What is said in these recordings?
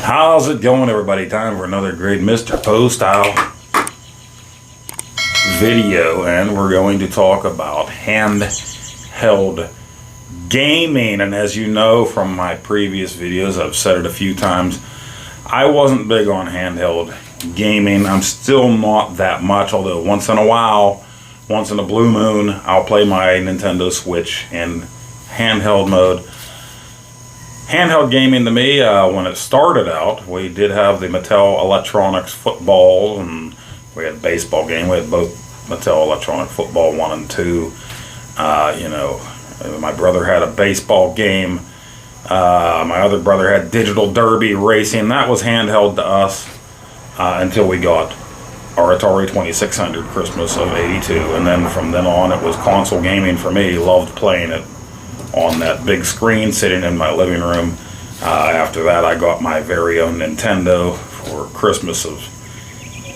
How's it going, everybody? Time for another great Mr. Poestyle video, and we're going to talk about handheld gaming. And as you know from my previous videos, I've said it a few times, I wasn't big on handheld gaming. I'm still not that much, although once in a while, once in a blue moon, I'll play my Nintendo Switch in handheld mode. Handheld gaming to me, when it started out, we did have the Mattel Electronics football, and we had baseball game. We had both Mattel Electronic Football 1 and 2. My brother had a baseball game. My other brother had Digital Derby Racing. That was handheld to us until we got our Atari 2600 Christmas of '82, and then from then on it was console gaming for me. Loved playing it on that big screen sitting in my living room. After that, I got my very own Nintendo for Christmas of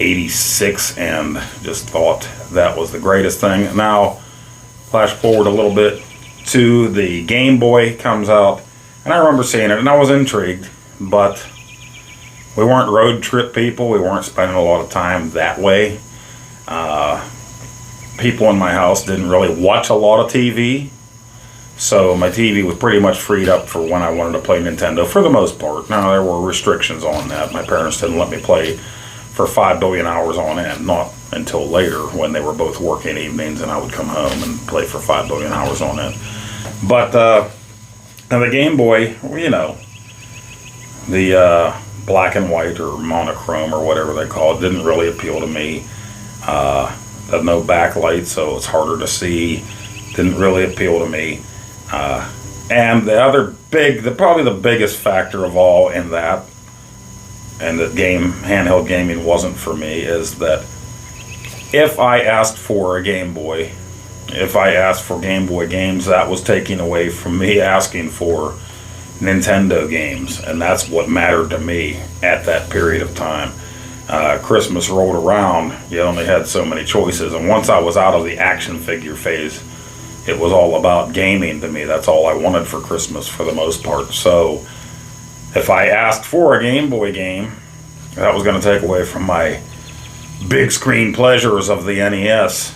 '86 and just thought that was the greatest thing. Now, flash forward a little bit to the Game Boy comes out, and I remember seeing it and I was intrigued, but we weren't road trip people. We weren't spending a lot of time that way. People in my house didn't really watch a lot of TV. So my TV was pretty much freed up for when I wanted to play Nintendo for the most part. Now, there were restrictions on that. My parents didn't let me play for 5 billion hours on end, not until later when they were both working evenings and I would come home and play for 5 billion hours on end. But the Game Boy, the black and white or monochrome or whatever they call it, didn't really appeal to me. Had no backlight, so it's harder to see. Didn't really appeal to me. And the other probably the biggest factor of all in that, and that handheld gaming wasn't for me, is that if I asked for a Game Boy, if I asked for Game Boy games, that was taking away from me asking for Nintendo games, and that's what mattered to me at that period of time. Christmas rolled around, you only had so many choices, and once I was out of the action figure phase, it was all about gaming to me. That's all I wanted for Christmas for the most part. So if I asked for a Game Boy game, that was going to take away from my big screen pleasures of the NES.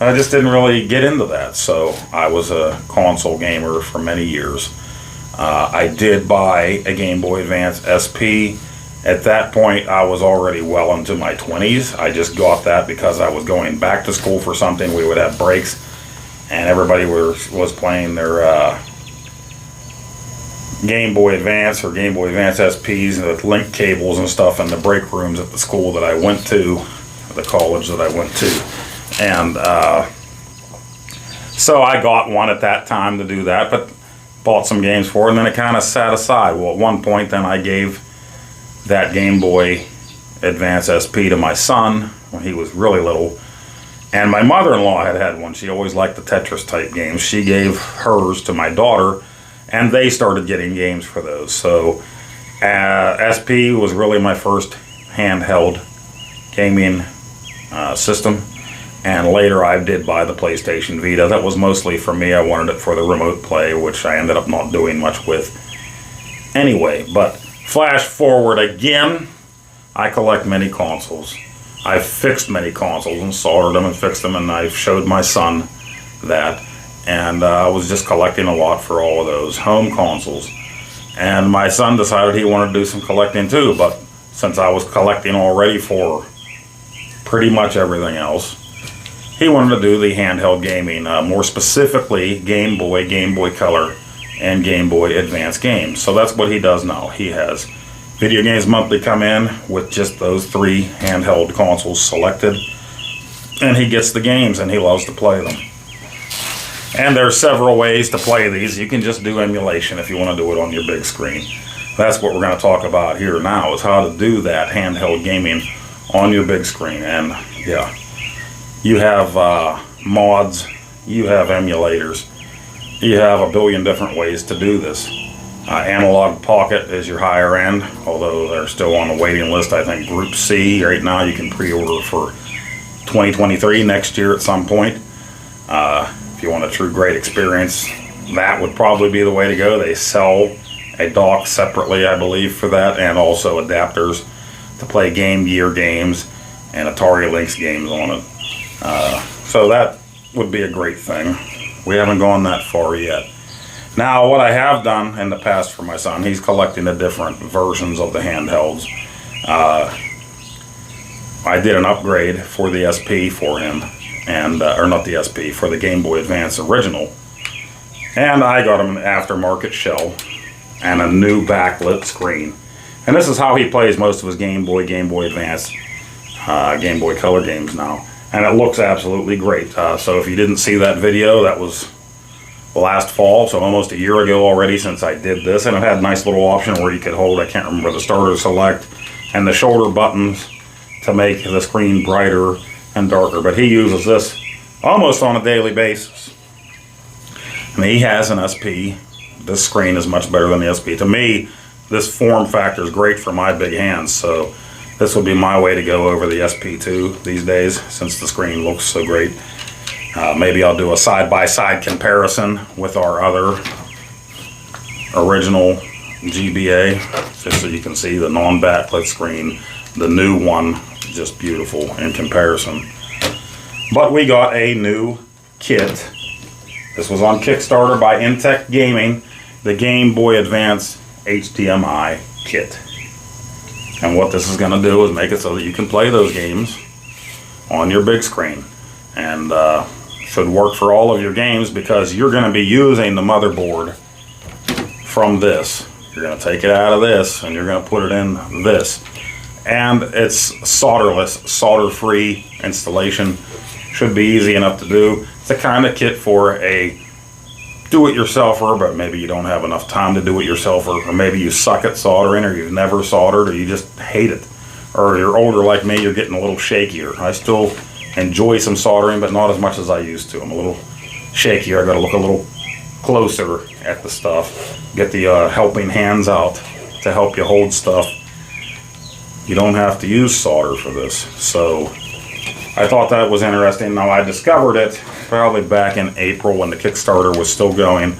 I just didn't really get into that. So I was a console gamer for many years. I did buy a Game Boy Advance SP. At that point, I was already well into my 20s. I just got that because I was going back to school for something. We would have breaks, and everybody was playing their Game Boy Advance or Game Boy Advance SPs with link cables and stuff in the break rooms at the school that I went to, the college that I went to. And so I got one at that time to do that, but bought some games for it, and then it kind of sat aside. Well, at one point then I gave that Game Boy Advance SP to my son when he was really little. And my mother-in-law had one. She always liked the Tetris type games. She gave hers to my daughter, and they started getting games for those. So SP was really my first handheld gaming system. And later I did buy the PlayStation Vita. That was mostly for me. I wanted it for the remote play, which I ended up not doing much with anyway. But flash forward again, I collect many consoles. I've fixed many consoles and soldered them and fixed them, and I've showed my son that. And I was just collecting a lot for all of those home consoles. And my son decided he wanted to do some collecting too, but since I was collecting already for pretty much everything else, he wanted to do the handheld gaming, more specifically Game Boy, Game Boy Color, and Game Boy Advance games. So that's what he does now. He has Video Games Monthly come in with just those 3 handheld consoles selected, and he gets the games and he loves to play them. And there's several ways to play these. You can just do emulation if you want to do it on your big screen. That's what we're going to talk about here now, is how to do that handheld gaming on your big screen. And yeah, you have mods, you have emulators, you have a billion different ways to do this. Analog Pocket is your higher end, although they're still on the waiting list. I think Group C right now you can pre-order for 2023, next year at some point. If you want a true great experience, that would probably be the way to go. They sell a dock separately, I believe, for that, and also adapters to play Game Gear games and Atari Lynx games on it. So that would be a great thing. We haven't gone that far yet. Now, what I have done in the past for my son, he's collecting the different versions of the handhelds. I did an upgrade for the SP for him, and or not the SP, for the Game Boy Advance original. And I got him an aftermarket shell and a new backlit screen. And this is how he plays most of his Game Boy Advance, Game Boy Color games now. And it looks absolutely great. So if you didn't see that video, that was last fall, so almost a year ago already since I did this. And it had a nice little option where you could hold, I can't remember, the starter select and the shoulder buttons to make the screen brighter and darker. But he uses this almost on a daily basis. And he has an SP. This screen is much better than the SP. To me, this form factor is great for my big hands, so this would be my way to go over the SP2 these days, since the screen looks so great. Maybe I'll do a side-by-side comparison with our other original GBA, just so you can see the non-backlit screen. The new one, just beautiful in comparison. But we got a new kit. This was on Kickstarter by IntecGaming, the Game Boy Advance HDMI kit. And what this is going to do is make it so that you can play those games on your big screen. And should work for all of your games, because you're going to be using the motherboard from this. You're going to take it out of this and you're going to put it in this. And it's solderless, solder-free installation. Should be easy enough to do. It's the kind of kit for a do-it-yourselfer, but maybe you don't have enough time to do it yourselfer, or maybe you suck at soldering, or you've never soldered, or you just hate it, or you're older like me, you're getting a little shakier. I still enjoy some soldering, but not as much as I used to. I'm a little shakier. I got to look a little closer at the stuff. Get the helping hands out to help you hold stuff. You don't have to use solder for this. So I thought that was interesting. Now, I discovered it probably back in April when the Kickstarter was still going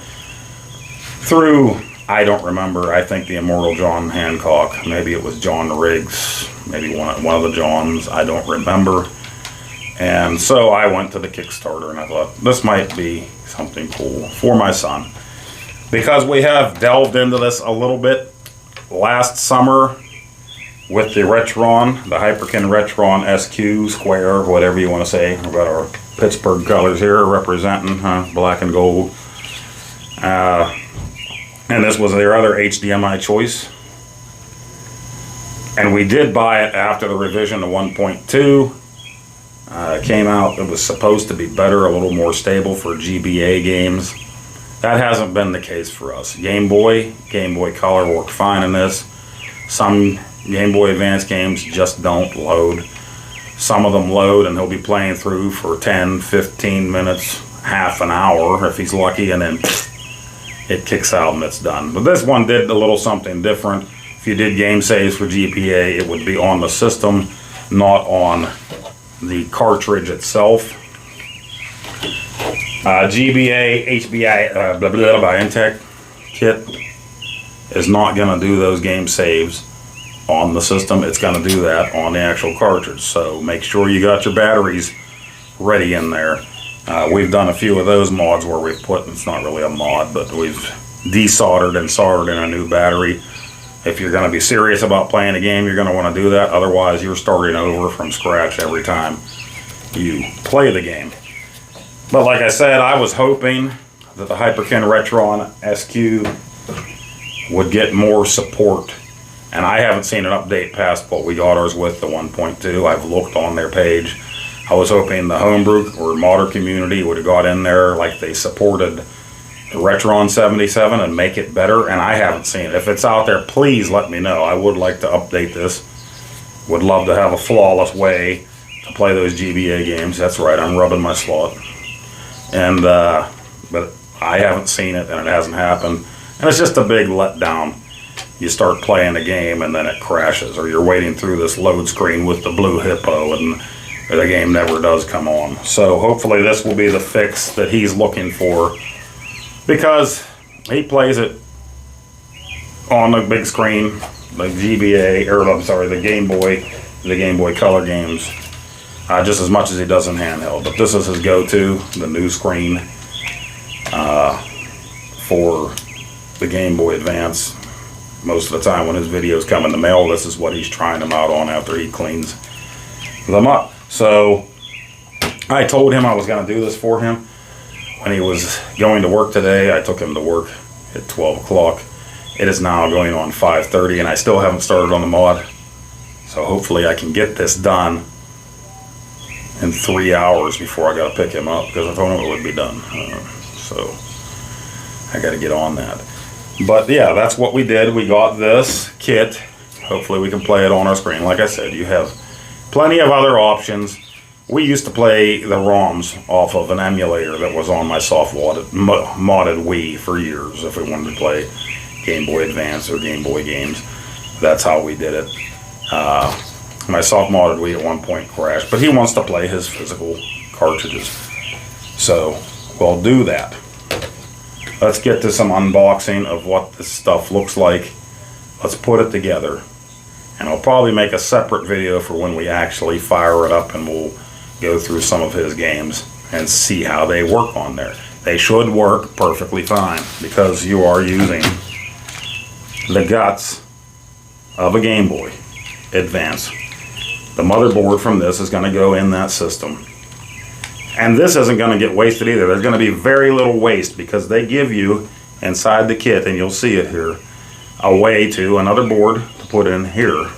through, I don't remember, I think the Immortal John Hancock. Maybe it was John Riggs, maybe one of the Johns, I don't remember. And so I went to the Kickstarter and I thought, this might be something cool for my son. Because we have delved into this a little bit last summer with the Retron, the Hyperkin Retron SQ Square, whatever you want to say. We've got our Pittsburgh colors here representing black and gold. And this was their other HDMI choice. And we did buy it after the revision to 1.2. It came out, it was supposed to be better, a little more stable for GBA games. That hasn't been the case for us. Game Boy Color worked fine in this. Some Game Boy Advance games just don't load. Some of them load and he'll be playing through for 10, 15 minutes, half an hour if he's lucky, and then it kicks out and it's done. But this one did a little something different. If you did game saves for GBA, it would be on the system, not on the cartridge itself. GBA HDMI by Intec kit is not going to do those game saves on the system. It's going to do that on the actual cartridge. So make sure you got your batteries ready in there. We've done a few of those mods where we've put, it's not really a mod, but we've desoldered and soldered in a new battery. If you're going to be serious about playing a game, you're going to want to do that. Otherwise, you're starting over from scratch every time you play the game. But like I said, I was hoping that the Hyperkin Retron SQ would get more support. And I haven't seen an update past what we got ours with, the 1.2. I've looked on their page. I was hoping the homebrew or modder community would have got in there like they supported the Retron 77 and make it better, and I haven't seen it. If it's out there, please let me know. I would like to update this. Would love to have a flawless way to play those GBA games. That's right, I'm rubbing my slot. And but I haven't seen it, and it hasn't happened. And it's just a big letdown. You start playing the game and then it crashes, or you're waiting through this load screen with the blue hippo and the game never does come on. So hopefully this will be the fix that he's looking for, because he plays it on the big screen, the GBA, or I'm sorry, the Game Boy Color games, just as much as he does in handheld. But this is his go-to, the new screen for the Game Boy Advance. Most of the time when his videos come in the mail, this is what he's trying them out on after he cleans them up. So I told him I was going to do this for him. When he was going to work today, I took him to work at 12 o'clock. It is now going on 5:30 and I still haven't started on the mod. So hopefully I can get this done in 3 hours before I got to pick him up, because I told him it would be done. So I got to get on that. But yeah, that's what we did. We got this kit. Hopefully we can play it on our screen. Like I said, you have plenty of other options. We used to play the ROMs off of an emulator that was on my soft modded Wii for years if we wanted to play Game Boy Advance or Game Boy games. That's how we did it. My soft modded Wii at one point crashed, but he wants to play his physical cartridges. So we'll do that. Let's get to some unboxing of what this stuff looks like. Let's put it together. And I'll probably make a separate video for when we actually fire it up, and we'll go through some of his games and see how they work on there. They should work perfectly fine, because you are using the guts of a Game Boy Advance. The motherboard from this is going to go in that system. And this isn't going to get wasted either. There's going to be very little waste, because they give you inside the kit, and you'll see it here, a way to another board to put in here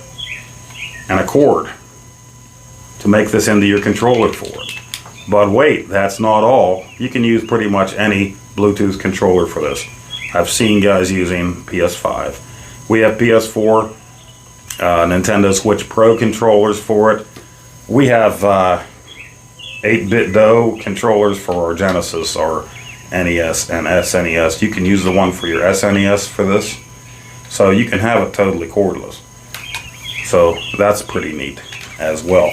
and a cord to make this into your controller for it. But wait, that's not all. You can use pretty much any Bluetooth controller for this. I've seen guys using PS5. We have PS4, Nintendo Switch Pro controllers for it. We have 8-bit DOE controllers for our Genesis, our NES and SNES. You can use the one for your SNES for this. So you can have it totally cordless. So that's pretty neat as well.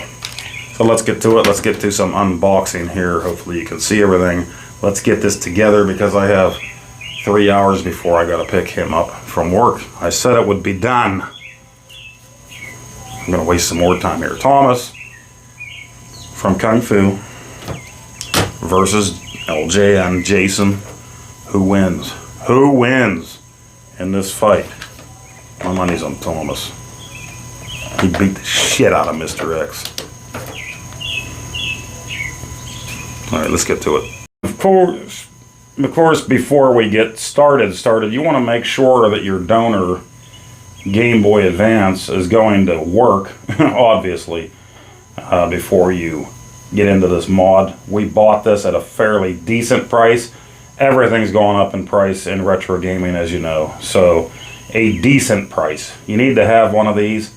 So let's get to it. Let's get to some unboxing here. Hopefully you can see everything. Let's get this together, because I have 3 hours before I got to pick him up from work. I said it would be done. I'm going to waste some more time here. Thomas from Kung Fu versus LJ and Jason. Who wins? Who wins in this fight? My money's on Thomas. He beat the shit out of Mr. X. Alright, let's get to it. Of course, before we get started, you want to make sure that your donor Game Boy Advance is going to work, obviously, before you get into this mod. We bought this at a fairly decent price. Everything's gone up in price in retro gaming, as you know. So, a decent price. You need to have one of these.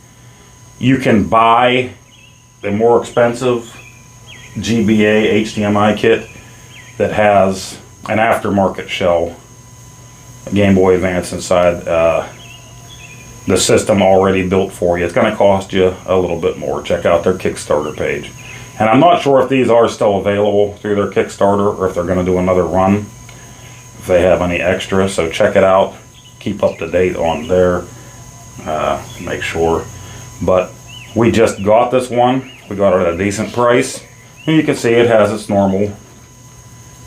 You can buy the more expensive GBA HDMI kit that has an aftermarket shell, a Game Boy Advance inside, the system already built for you. It's going to cost you a little bit more. Check out their Kickstarter page. And I'm not sure if these are still available through their Kickstarter, or if they're going to do another run, if they have any extra. So check it out. Keep up to date on there. Make sure. But we just got this one. We got it at a decent price. And you can see it has its normal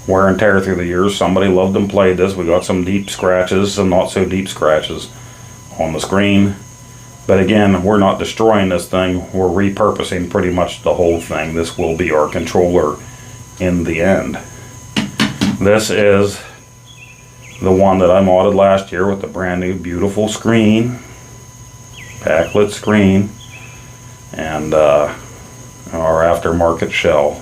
wear and tear through the years. Somebody loved and played this. We got some deep scratches, some not so deep scratches on the screen. But again, we're not destroying this thing. We're repurposing pretty much the whole thing. This will be our controller in the end. This is the one that I modded last year with the brand new beautiful screen, backlit screen, and our aftermarket shell,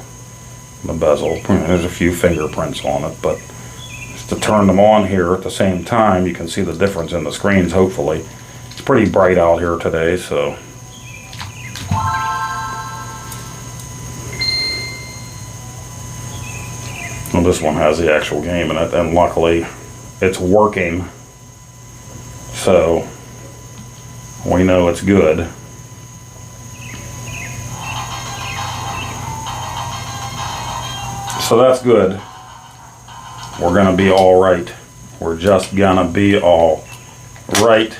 the bezel. There's a few fingerprints on it, but just to turn them on here at the same time, you can see the difference in the screens, hopefully. It's pretty bright out here today, so. Well, this one has the actual game in it, and luckily it's working, so we know it's good. So that's good. We're gonna be all right. We're just gonna be all right.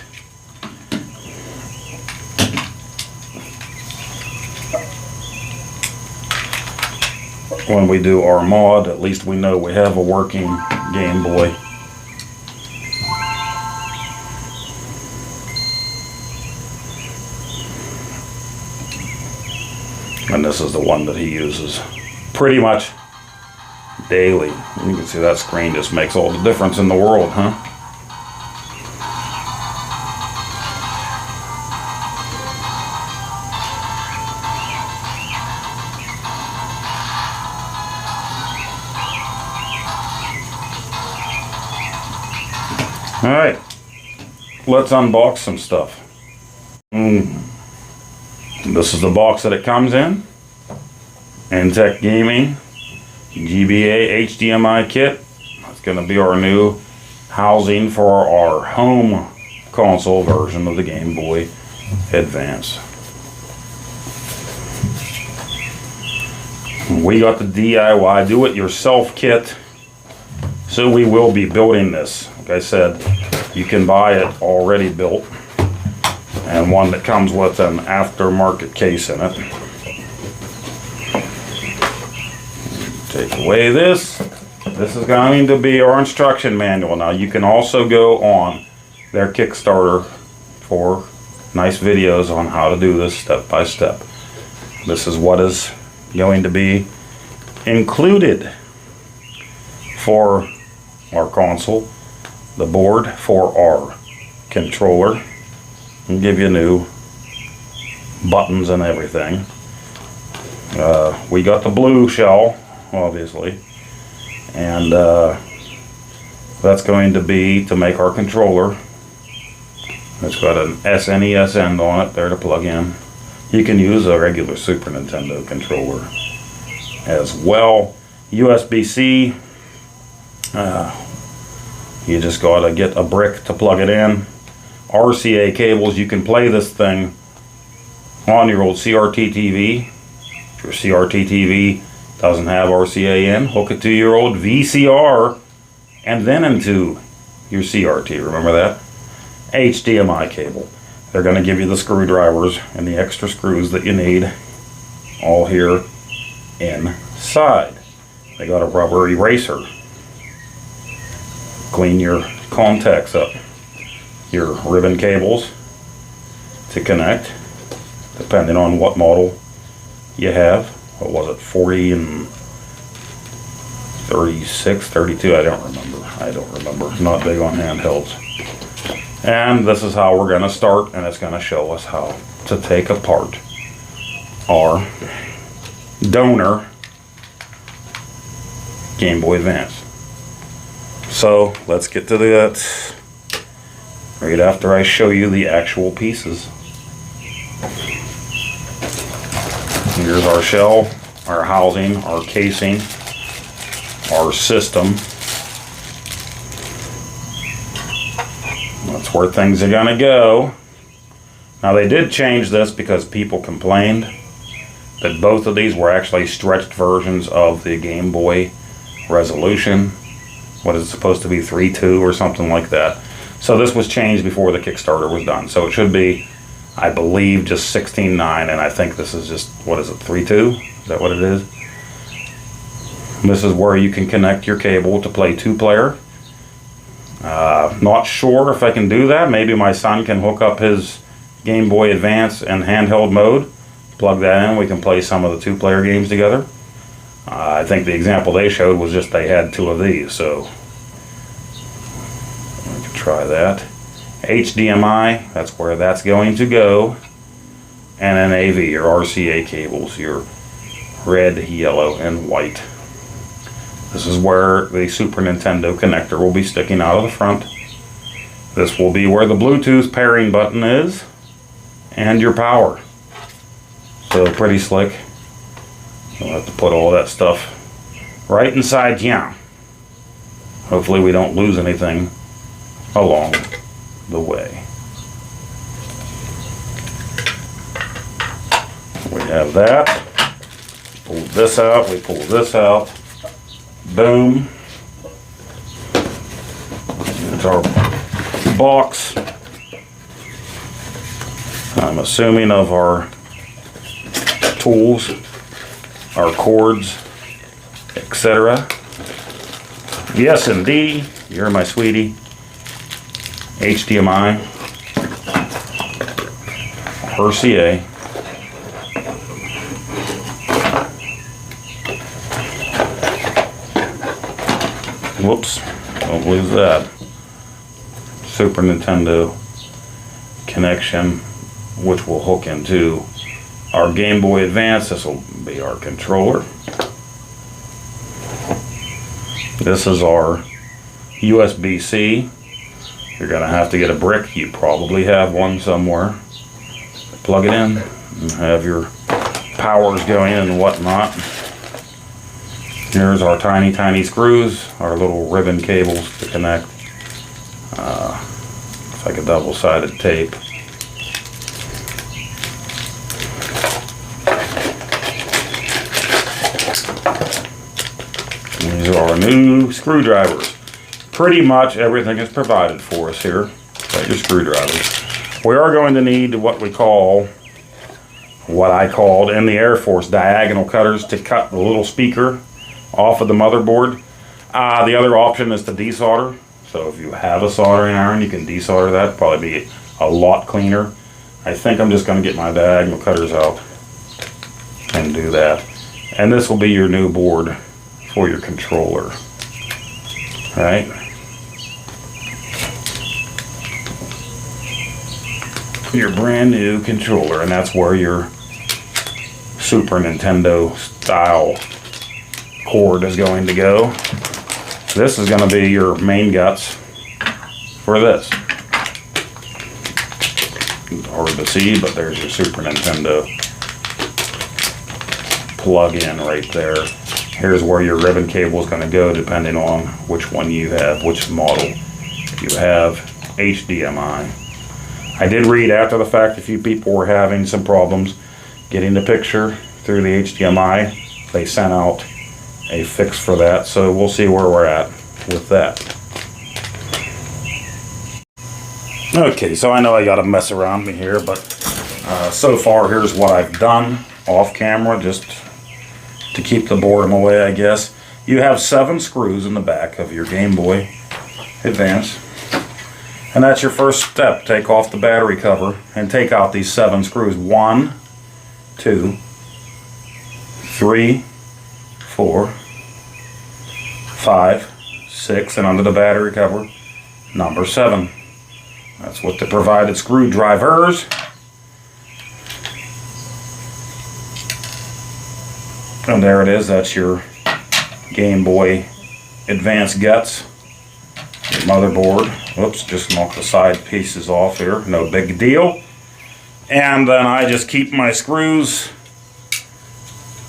When we do our mod, at least we know we have a working Game Boy. And this is the one that he uses pretty much daily. You can see that screen just makes all the difference in the world, huh? All right, let's unbox some stuff. This is the box that it comes in. IntecGaming GBA HDMI kit. That's going to be our new housing for our home console version of the Game Boy Advance. We got the DIY do-it-yourself kit, so we will be building this. Like I said, you can buy it already built, and one that comes with an aftermarket case in it. Take away this. This is going to be our instruction manual. Now you can also go on their Kickstarter for nice videos on how to do this step by step. This is what is going to be included for our console, the board for our controller, and give you new buttons and everything. We got the blue shell, obviously, and that's going to be to make our controller. It's got an SNES end on it there to plug in. You can use a regular Super Nintendo controller as well. USB-C, you just gotta get a brick to plug it in. RCA cables, you can play this thing on your old CRT TV. If your CRT TV doesn't have RCA in, hook it to your old VCR and then into your CRT. Remember that? HDMI cable. They're going to give you the screwdrivers and the extra screws that you need all here inside. They got a rubber eraser. Clean your contacts up. Your ribbon cables to connect, depending on what model you have. What was it, 40 and 36, 32? I don't remember. Not big on handhelds. And this is how we're going to start, and it's going to show us how to take apart our donor Game Boy Advance. So let's get to that right after I show you the actual pieces. Here's our shell, our housing, our casing, our system. That's where things are gonna go. Now they did change this because people complained that both of these were actually stretched versions of the Game Boy resolution. What is it supposed to be, 3.2 or something like that? So this was changed before the Kickstarter was done. So it should be, I believe, just 16.9, and I think this is just, what is it, 3.2? Is that what it is? This is where you can connect your cable to play 2-player. Not sure if I can do that. Maybe my son can hook up his Game Boy Advance in handheld mode, plug that in, we can play some of the 2-player games together. I think the example they showed was just they had 2 of these, so we can try that. HDMI, that's where that's going to go, and an AV, your RCA cables, your red, yellow, and white. This is where the Super Nintendo connector will be sticking out of the front. This will be where the Bluetooth pairing button is, and your power. So pretty slick. You'll have to put all that stuff right inside here. Hopefully we don't lose anything along the way. We have that. Pull this out, we pull this out. Boom. It's our box I'm assuming of our tools, our cords, etc. Yes, indeed, you're my sweetie. HDMI, Rca. Whoops, don't lose that. Super Nintendo connection, which will hook into our Game Boy Advance. This will be our controller. This is our USB-C. You're going to have to get a brick. You probably have one somewhere. Plug it in and have your powers going in and whatnot. Here's our tiny screws, our little ribbon cables to connect. It's like a double-sided tape. These are our new screwdrivers. Pretty much everything is provided for us here. Got your screwdrivers. We are going to need what I called in the Air Force diagonal cutters to cut the little speaker off of the motherboard. The other option is to desolder. So if you have a soldering iron, you can desolder that. Probably be a lot cleaner. I think I'm just going to get my diagonal cutters out and do that. And this will be your new board for your controller. All right. Your brand new controller, and that's where your Super Nintendo style cord is going to go. This is going to be your main guts for this. It's hard to see, but there's your Super Nintendo plug-in right there. Here's where your ribbon cable is going to go, depending on which one you have, which model you have. HDMI. I did read after the fact a few people were having some problems getting the picture through the HDMI. They sent out a fix for that, so we'll see where we're at with that. Okay, so I know I got to mess around me here, but so far here's what I've done off camera, just to keep the boredom away, I guess. You have 7 screws in the back of your Game Boy Advance, and that's your first step. Take off the battery cover and take out these 7 screws. 1, 2, 3, 4, 5, 6, and under the battery cover, number 7. That's what the provided screwdrivers. And there it is. That's your Game Boy Advance guts, your motherboard. Whoops, just knocked the side pieces off here. No big deal. And then I just keep my screws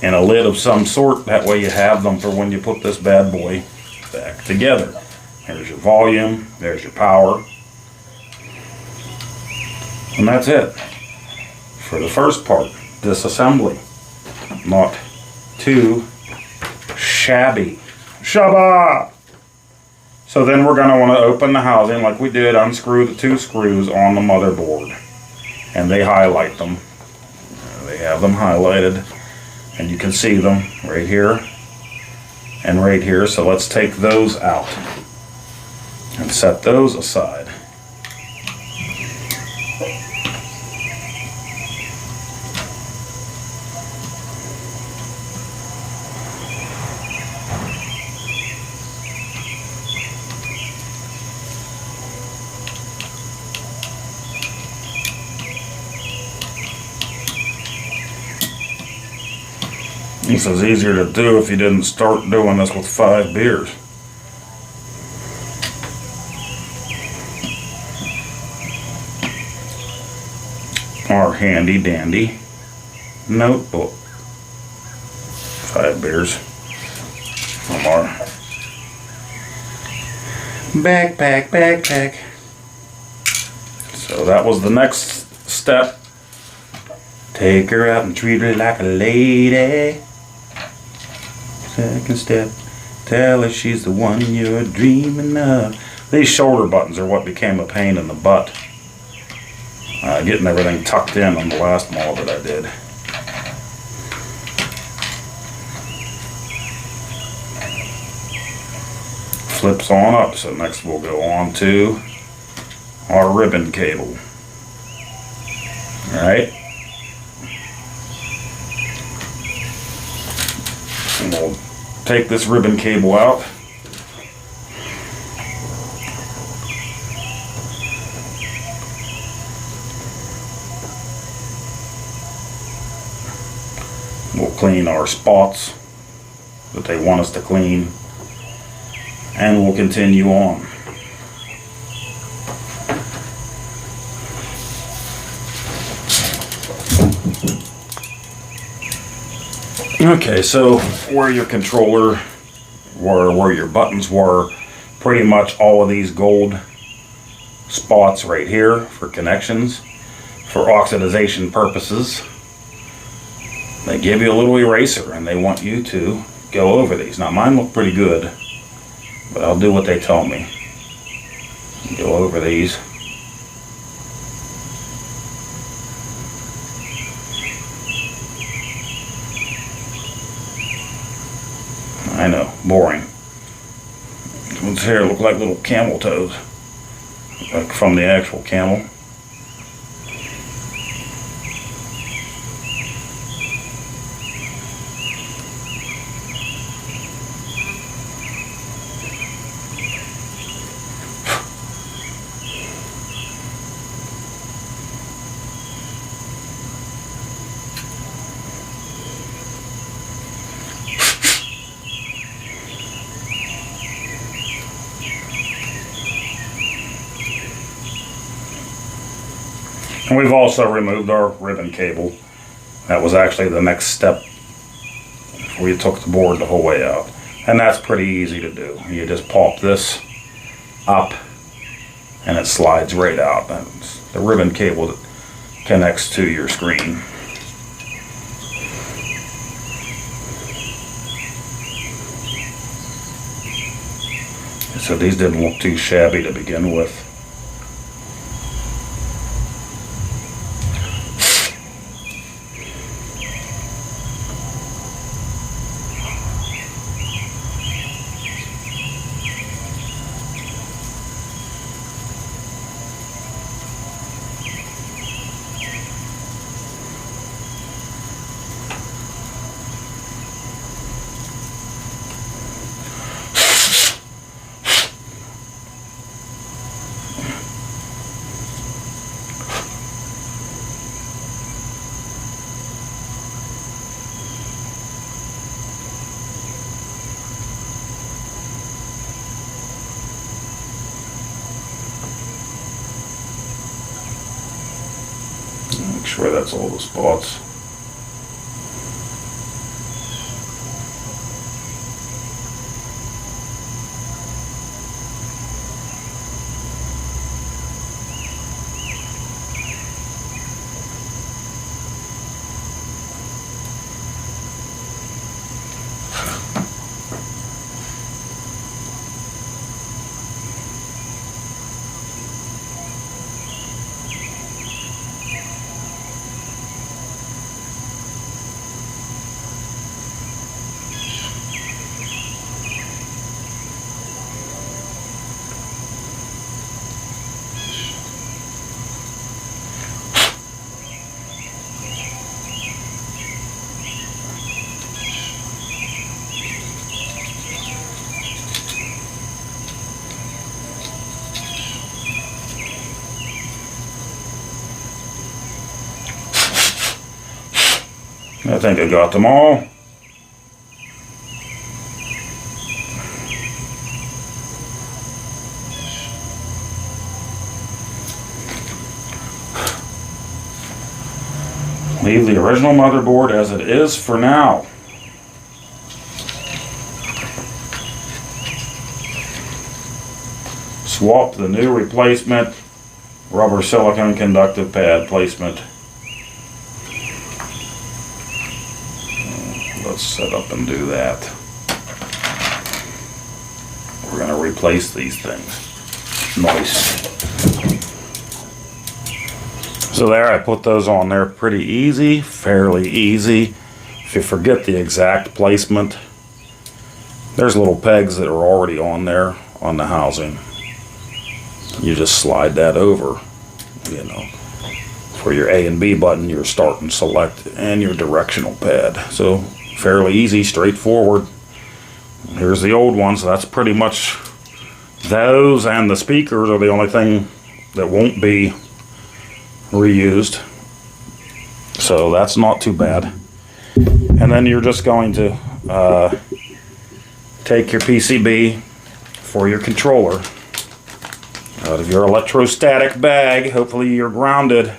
in a lid of some sort. That way you have them for when you put this bad boy back together. There's your volume. There's your power. And that's it for the first part. Disassembly. Not too shabby. Shabba! So then we're going to want to open the housing like we did, unscrew the 2 screws on the motherboard. And they highlight them. They have them highlighted. And you can see them right here and right here. So let's take those out and set those aside. This is easier to do if you didn't start doing this with 5 beers. Our handy dandy notebook. 5 beers from our backpack. So that was the next step. Take her out and treat her like a lady. Second step, tell her she's the one you're dreaming of. These shoulder buttons are what became a pain in the butt getting everything tucked in on the last mold that I did. Flips on up, so next we'll go on to our ribbon cable. Alright. And we'll take this ribbon cable out. We'll clean our spots that they want us to clean, and we'll continue on. Okay, so where your controller were, where your buttons were, pretty much all of these gold spots right here for connections, for oxidization purposes. They give you a little eraser and they want you to go over these. Now mine look pretty good, but I'll do what they tell me. Go over these. I know, boring. This one's hair look like little camel toes, like from the actual camel. And we've also removed our ribbon cable. That was actually the next step. We took the board the whole way out. And that's pretty easy to do. You just pop this up and it slides right out. That's the ribbon cable that connects to your screen. So these didn't look too shabby to begin with. Make sure that's all the spots. I think I got them all. Leave the original motherboard as it is for now. Swap the new replacement rubber silicone conductive pad placement. Let's set up and do that. We're going to replace these things. Nice. So there, I put those on there pretty easy, fairly easy. If you forget the exact placement, there's little pegs that are already on there on the housing. You just slide that over, you know, for your A and B button, your start and select, and your directional pad. So fairly easy, straightforward. Here's the old one, so that's pretty much those, and the speakers are the only thing that won't be reused. So that's not too bad. And then you're just going to take your PCB for your controller out of your electrostatic bag. Hopefully you're grounded.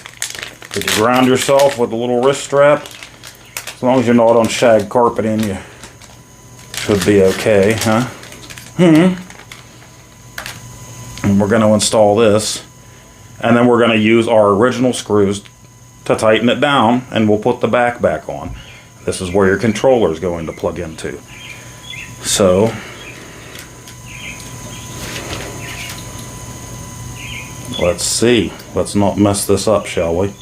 Did you ground yourself with a little wrist strap? As long as you're not on shag carpeting, you should be okay, huh? And we're going to install this, and then we're going to use our original screws to tighten it down, and we'll put the back on. This is where your controller is going to plug into. So let's see. Let's not mess this up, shall we?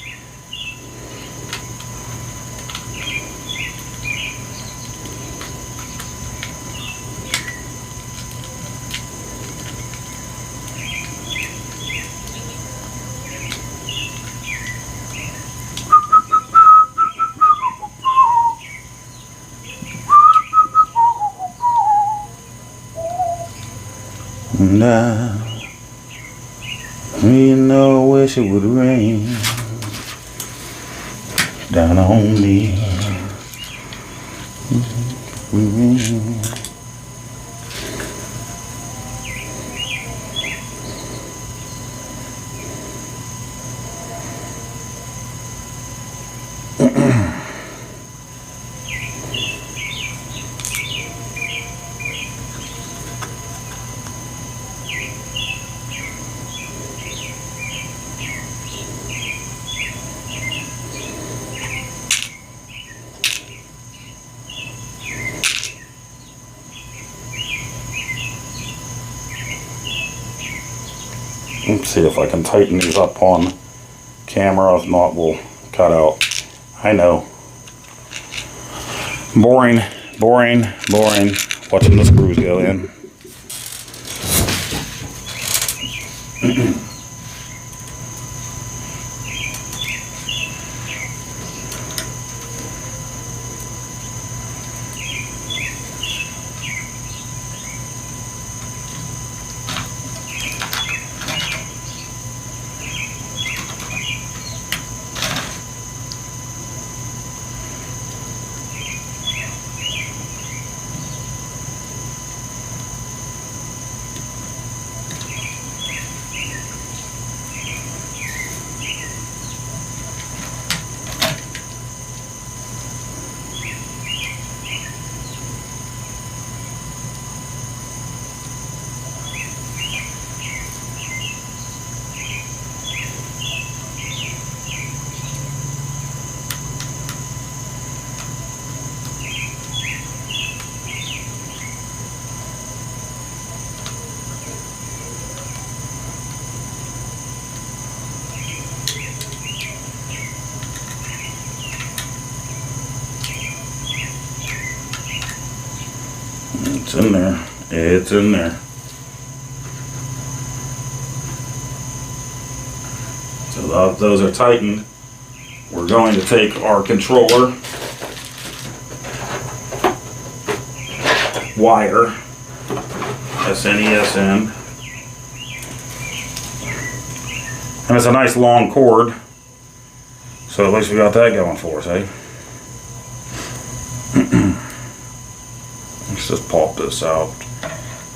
Now, you know, I wish it would rain down on me. Let's see if I can tighten these up on camera. If not, we'll cut out. I know. Boring, boring, boring. Watching the screws go in. It's in there. It's in there. So those are tightened. We're going to take our controller wire, SNESN, and it's a nice long cord, so at least we got that going for us, eh? Let's just pop this out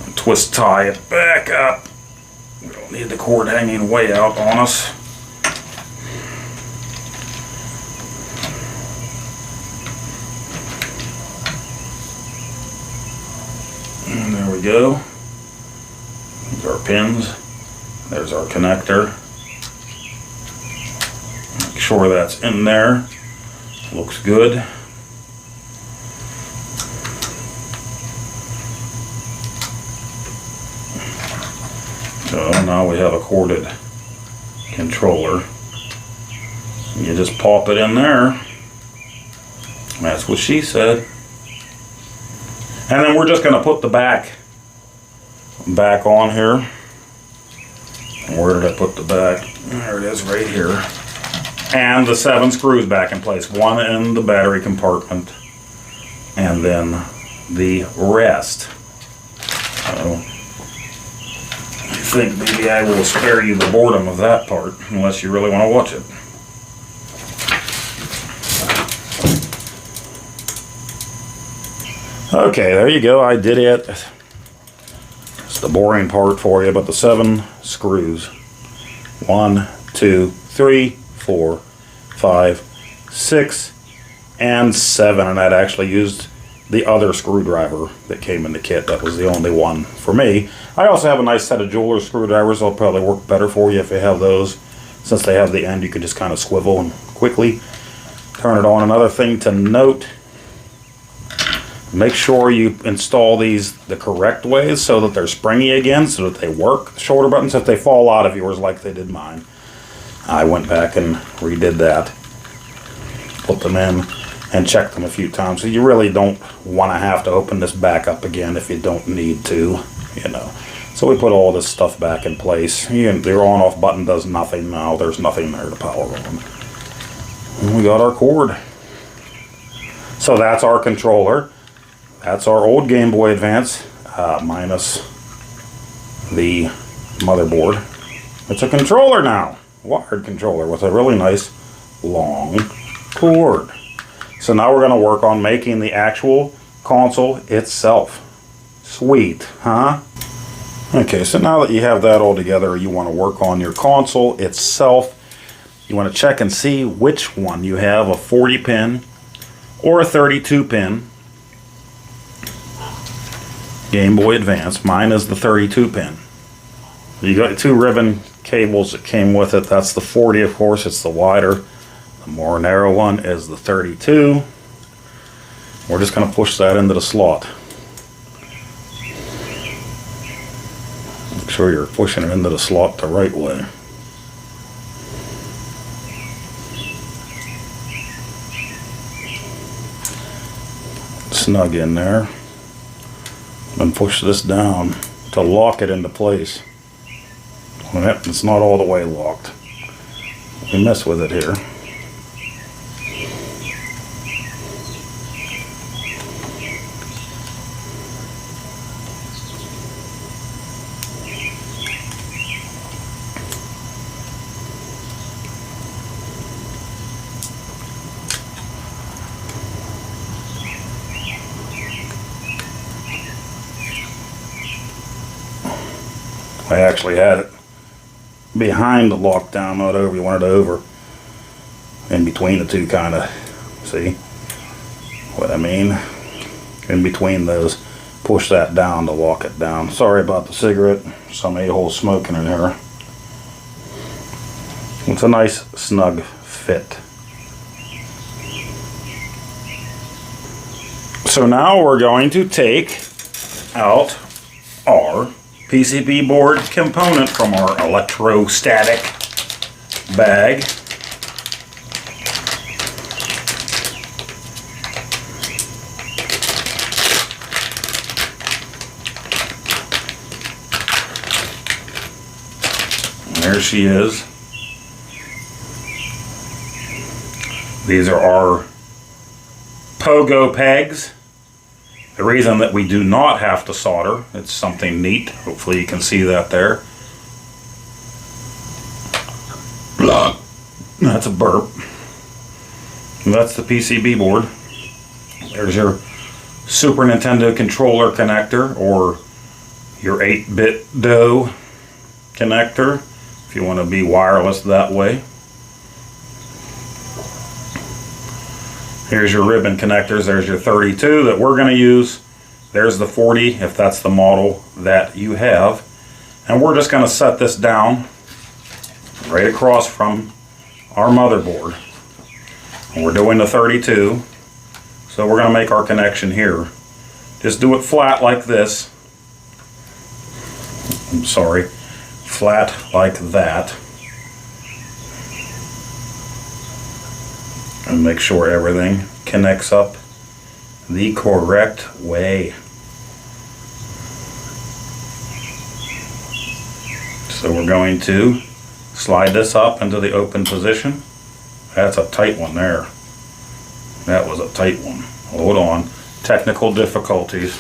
and twist tie it back up. We don't need the cord hanging way out on us. And there we go. There's our pins. There's our connector. Make sure that's in there. Looks good. So now we have a corded controller. You just pop it in there. That's what she said. And then we're just going to put the back on here. Where did I put the back? There it is, right here. And the 7 screws back in place. One in the battery compartment, and then the rest. So I think maybe I will spare you the boredom of that part, unless you really want to watch it. Okay, there you go. I did it. It's the boring part for you, but the 7 screws. 1, 2, 3, 4, 5, 6, and 7. And I'd actually used the other screwdriver that came in the kit. That was the only one for me. I also have a nice set of jeweler's screwdrivers. They'll probably work better for you if you have those. Since they have the end, you can just kind of swivel and quickly turn it on. Another thing to note, make sure you install these the correct ways so that they're springy again, so that they work. The shoulder buttons, if they fall out of yours like they did mine, I went back and redid that. Put them in and checked them a few times. So you really don't want to have to open this back up again if you don't need to, you know. So we put all this stuff back in place. The on-off button does nothing now. There's nothing there to power on. And we got our cord. So that's our controller. That's our old Game Boy Advance, minus the motherboard. It's a controller now. Wired controller with a really nice long cord. So now we're going to work on making the actual console itself. Sweet, huh? Okay, so now that you have that all together, you want to work on your console itself. You want to check and see which one you have, a 40 pin or a 32 pin Game Boy Advance. Mine is the 32 pin. You got 2 ribbon cables that came with it. That's the 40, of course. It's the wider. The more narrow one is the 32. We're just going to push that into the slot. Make sure you're pushing it into the slot the right way. Snug in there. And push this down to lock it into place. It's not all the way locked. We mess with it here. I actually had it behind the lockdown, not over. You want it over, in between the two, kind of. See what I mean? In between those. Push that down to lock it down. Sorry about the cigarette. Some a-hole smoking in here. It's a nice snug fit. So now we're going to take out our PCB board component from our electrostatic bag. And there she is. These are our pogo pegs. The reason that we do not have to solder, it's something neat. Hopefully you can see that there. Blah. That's a burp. And that's the PCB board. There's your Super Nintendo controller connector, or your 8-bit DOE connector, if you want to be wireless that way. Here's your ribbon connectors. There's your 32 that we're going to use. There's the 40 if that's the model that you have. And we're just going to set this down right across from our motherboard. And we're doing the 32. So we're going to make our connection here. Just do it flat like this. I'm sorry. Flat like that. and make sure everything connects up the correct way. So we're going to slide this up into the open position. That's a tight one there. That was a tight one. Hold on. Technical difficulties.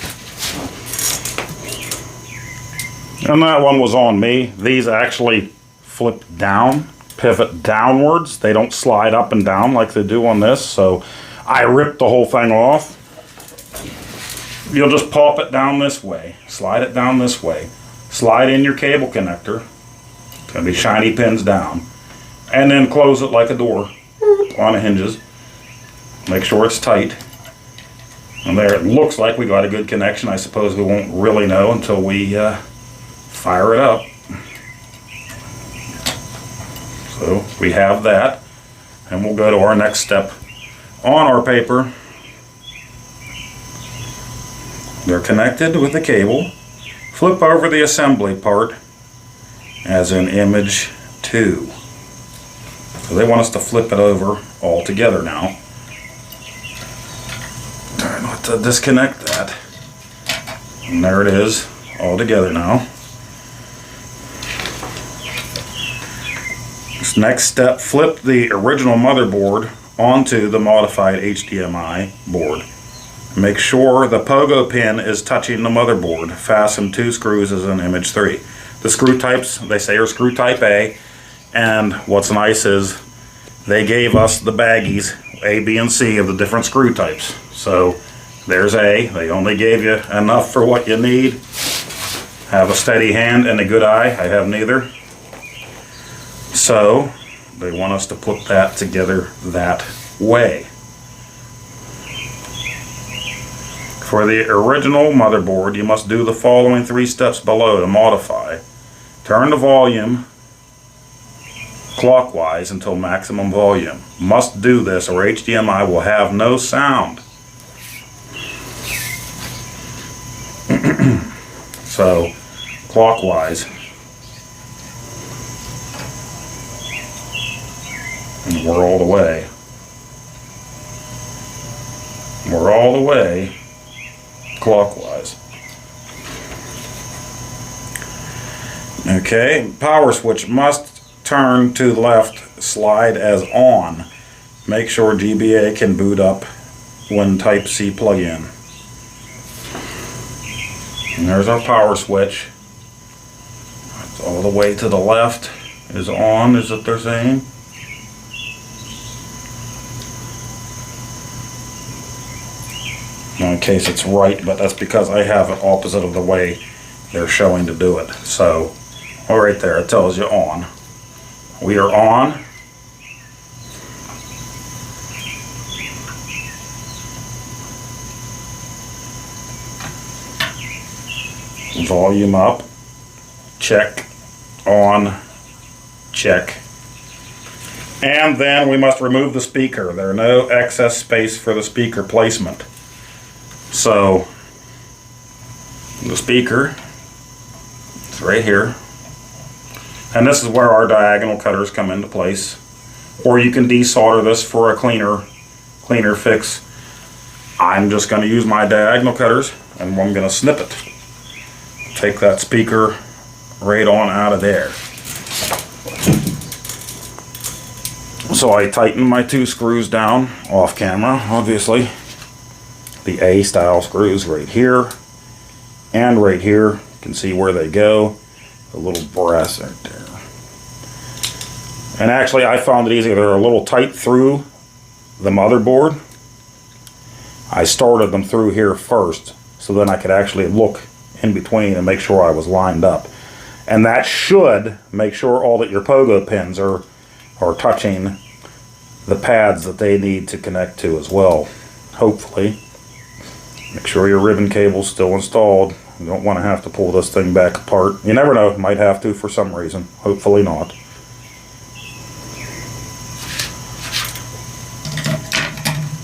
And that one was on me. These actually flip down, pivot downwards. They don't slide up and down like they do on this. So I ripped the whole thing off. You'll just pop it down this way. Slide it down this way. Slide in your cable connector. It's going to be shiny pins down. And then close it like a door on the hinges. Make sure it's tight. And there, it looks like we got a good connection. I suppose we won't really know until we fire it up. So we have that, and we'll go to our next step on our paper. They're connected with the cable. Flip over the assembly part as in image 2. So they want us to flip it over all together now. Alright, let's disconnect that. And there it is, all together now. This next step, flip the original motherboard onto the modified HDMI board. Make sure the pogo pin is touching the motherboard. Fasten 2 screws as in image 3. The screw types, they say, are screw type A. And what's nice is they gave us the baggies, A, B, and C, of the different screw types. So there's A. They only gave you enough for what you need. Have a steady hand and a good eye. I have neither. So they want us to put that together that way. For the original motherboard, you must do the following 3 steps below to modify. Turn the volume clockwise until maximum volume. Must do this or HDMI will have no sound. So, clockwise. And we're all the way. We're all the way clockwise. Okay, power switch must turn to the left, slide as on. Make sure GBA can boot up when Type C plug-in. And there's our power switch. It's all the way to the left is on, is what they're saying. In case it's right, but that's because I have it opposite of the way they're showing to do it. So, right there, it tells you on. We are on. Volume up. Check. On. Check. And then we must remove the speaker. There are no excess space for the speaker placement. So, the speaker is right here. And this is where our diagonal cutters come into place. Or you can desolder this for a cleaner fix. I'm just going to use my diagonal cutters and I'm going to snip it. Take that speaker right on out of there. So I tighten my 2 screws down off camera, obviously. The A style screws right here and right here. You can see where they go. The little brass right there. And actually I found it easier. They're a little tight through the motherboard. I started them through here first so then I could actually look in between and make sure I was lined up. And that should make sure all that your pogo pins are touching the pads that they need to connect to as well. Hopefully. Make sure your ribbon cable's still installed. You don't want to have to pull this thing back apart. You never know, might have to for some reason. Hopefully not.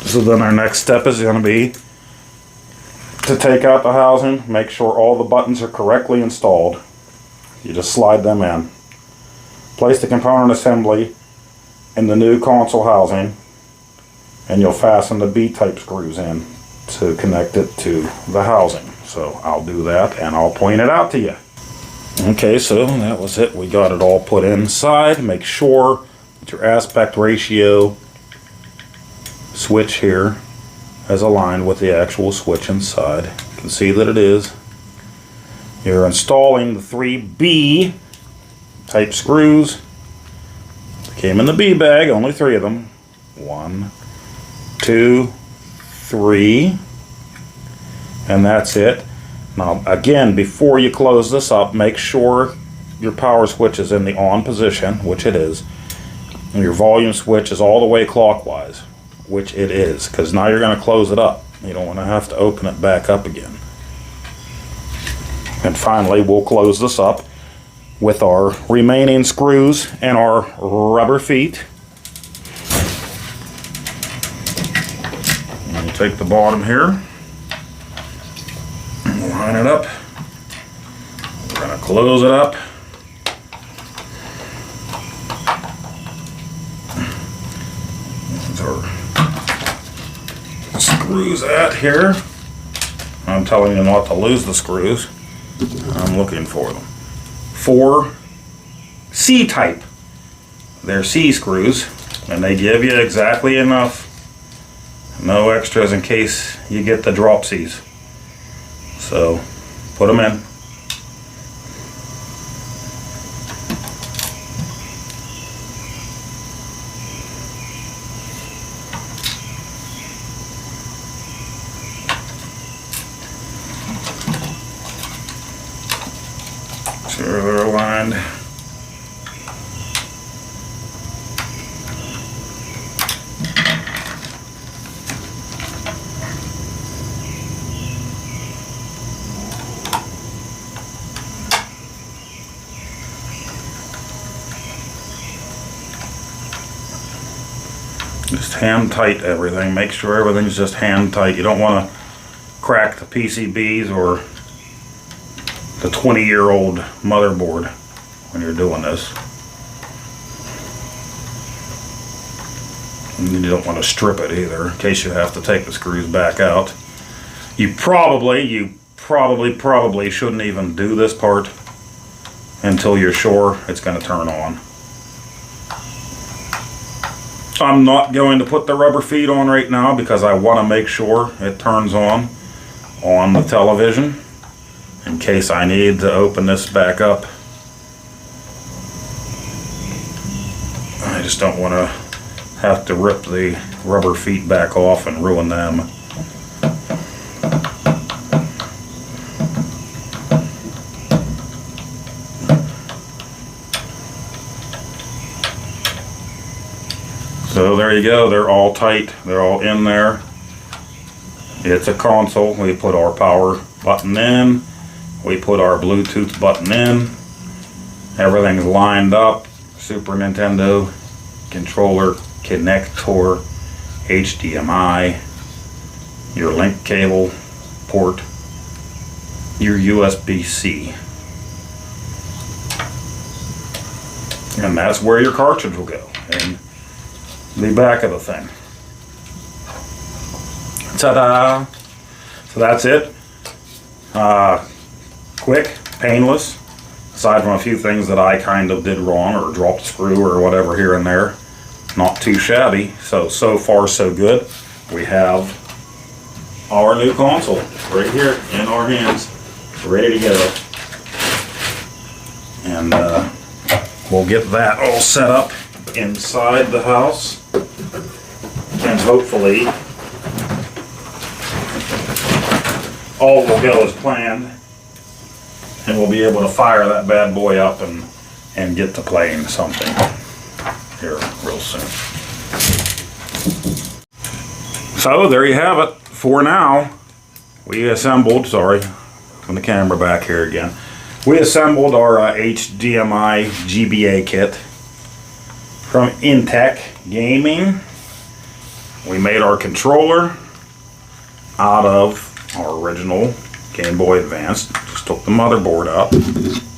So then our next step is going to be to take out the housing, make sure all the buttons are correctly installed. You just slide them in. Place the component assembly in the new console housing. and you'll fasten the B-type screws in to connect it to the housing. So I'll do that and I'll point it out to you. Okay, so that was it. We got it all put inside. Make sure that your aspect ratio switch here is aligned with the actual switch inside. You can see that it is. You're installing the 3B type screws. They came in the B bag, only 3 of them. 1, 2, 3, and that's it. Now again, before you close this up, make sure your power switch is in the on position, which it is, and your volume switch is all the way clockwise, which it is, because now you're going to close it up. You don't want to have to open it back up again. And finally, we'll close this up with our remaining screws and our rubber feet. And we'll take the bottom here, and we'll line it up. We're going to close it up. There's our screws at here. I'm telling you not to lose the screws. I'm looking for them. 4 C-type. They're C screws, and they give you exactly enough. No extras in case you get the drop C's. So put them in. Sure they're aligned. Just hand tight everything. Make sure everything's just hand tight. You don't want to crack the PCBs or the 20-year-old motherboard when you're doing this. And you don't want to strip it either, in case you have to take the screws back out. You probably shouldn't even do this part until you're sure it's going to turn on. I'm not going to put the rubber feet on right now because I want to make sure it turns on the television in case I need to open this back up. I just don't want to have to rip the rubber feet back off and ruin them. So there you go, they're all tight, they're all in there. It's a console. We put our power button in, we put our Bluetooth button in, everything's lined up. Super Nintendo controller, connector, HDMI, your link cable port, your USB-C. And that's where your cartridge will go, in the back of the thing. Ta-da! So that's it. Quick, painless, aside from a few things that I kind of did wrong or dropped a screw or whatever here and there. Not too shabby. So far so good. We have our new console right here in our hands, ready to go. And we'll get that all set up inside the house, and hopefully all will go as planned, and we'll be able to fire that bad boy up and get to playing something here real soon. So there you have it. For now, we assembled, sorry, from the camera back here again, we assembled our HDMI GBA kit from IntecGaming. We made our controller out of our original Game Boy Advance. Just took the motherboard out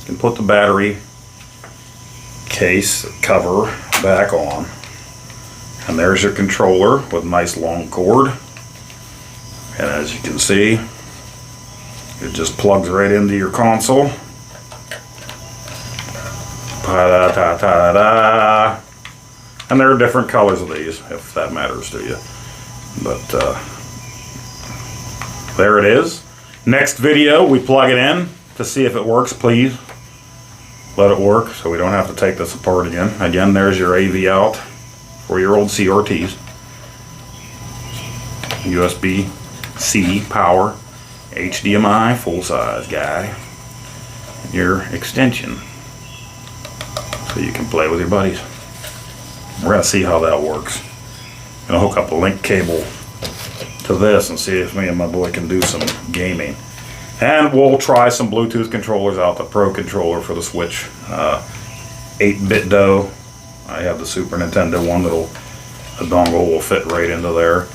and put the battery case cover back on. And there's your controller with nice long cord. And as you can see, it just plugs right into your console. Ta-da-ta-ta-da. And there are different colors of these, if that matters to you. But there it is. Next video, we plug it in to see if it works. Please let it work so we don't have to take this apart again. Again, there's your AV out for your old CRTs. USB-C power, HDMI, full-size guy. Your extension so you can play with your buddies. We're going to see how that works. I'm going to hook up a link cable to this and see if me and my boy can do some gaming. And we'll try some Bluetooth controllers out. The Pro controller for the Switch. 8-bit dough. I have the Super Nintendo one that'll, the dongle will fit right into there.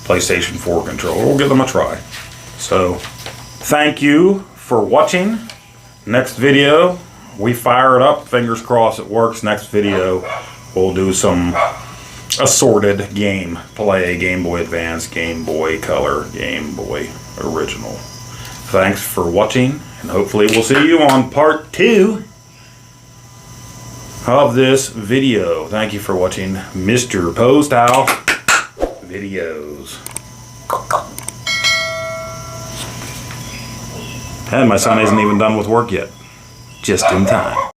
PlayStation 4 controller. We'll give them a try. So, thank you for watching. Next video, we fire it up. Fingers crossed it works. Next video, we'll do some assorted game play. Game Boy Advance, Game Boy Color, Game Boy Original. Thanks for watching, and hopefully we'll see you on part 2 of this video. Thank you for watching Mr. Poestyle videos. And my son isn't even done with work yet. Just in time.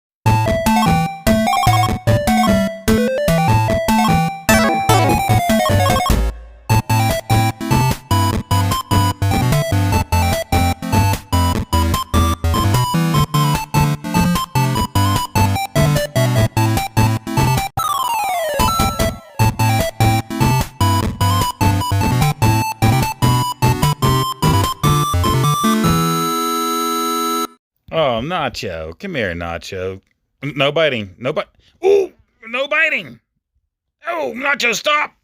Oh, Nacho. Come here, Nacho. No biting. No bite. Ooh, no biting. Oh, Nacho, stop.